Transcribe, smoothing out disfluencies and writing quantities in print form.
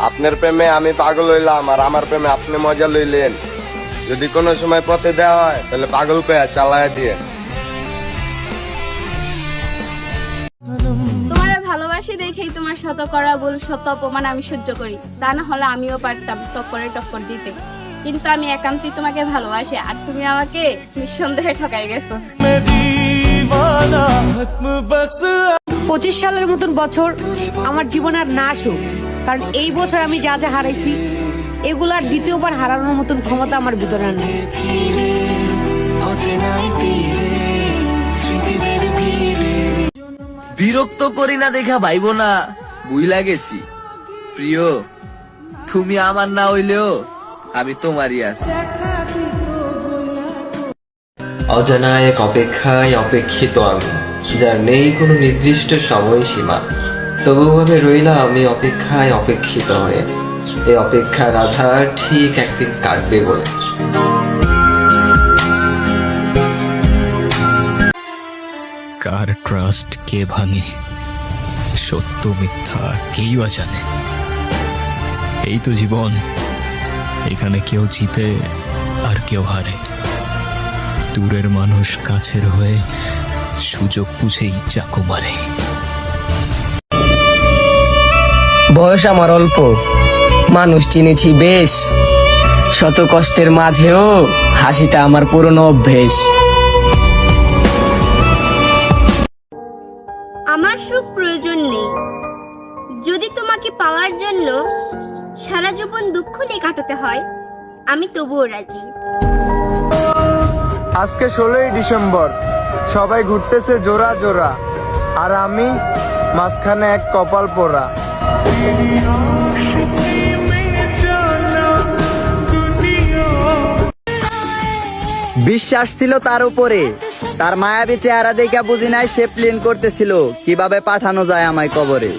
আপনার প্রেমে আমি পাগল হইলাম আর আমার প্রেমে আপনি মজা লইলেন। যদি কোনো সময় পথে দেওয়া হয় তাহলে পাগল কয়া চালায়া দিয়ে। তোমার ভালোবাসি দেখেই তোমার শত করা ভুল শত অপমান আমি সহ্য করি। তা না হলে আমিও পারতাম টক্কর দিতে, কিন্তু আমি একান্তই তোমাকে ভালোবাসি আর তুমি আমাকে নিঃসন্দেহে ঠকাই গেছো। 25 সালের মতন বছর আমার জীবন আর না আসুক, কারণ এই বছর আমি যা যা হারাইছি এগুলার দ্বিতীয়বার হারানোর মতন ক্ষমতা আমার ভিতরে আর নেই। বিরক্ত করি না দেখা ভাইব না, বুইলা গেছি প্রিয়, তুমি আমার না হইলেও আমি তোমারই আছি। অজানা এক অপেক্ষায় অপেক্ষিত আমি, যার নেই কোনো নির্দিষ্ট সময়সীমা। তবুও আমি রইলাম আমি অপেক্ষায় অপেক্ষিত হয়ে, এই অপেক্ষার আধার ঠিক একদিন কাটবে বলে। কার ট্রাস্ট কে ভাঙে, সত্য মিথ্যা কেই বা জানে। এই তো জীবন, এখানে কেউ জিতে আর কেউ হারে। দূরের মানুষ কাছের হয়ে সুযোগ বুঝেই চাকু মারে। বয়স আমার অল্প, মানুষ চিনেছি বেশ, শত কষ্টের মাঝেও হাসিটা আমার পুরনো অভ্যেস। আমার সুখ প্রয়োজন নেই, যদি তোমাকে পাওয়ার জন্য সারা জীবন দুঃখ নিয়ে কাটাতে হয় আমি তবুও রাজি। আজকে 16ই ডিসেম্বর, সবাই ঘুরতেছে জোড়া জোড়া, আর আমি মাঝখানে এক কপাল পোড়া। বিশ্বাস ছিল তার উপরে, তার মায়াবী চেহারা দেখা বুঝি নাই সে প্লেন করতেছিল কিভাবে পাঠানো যায় আমায় কবরে।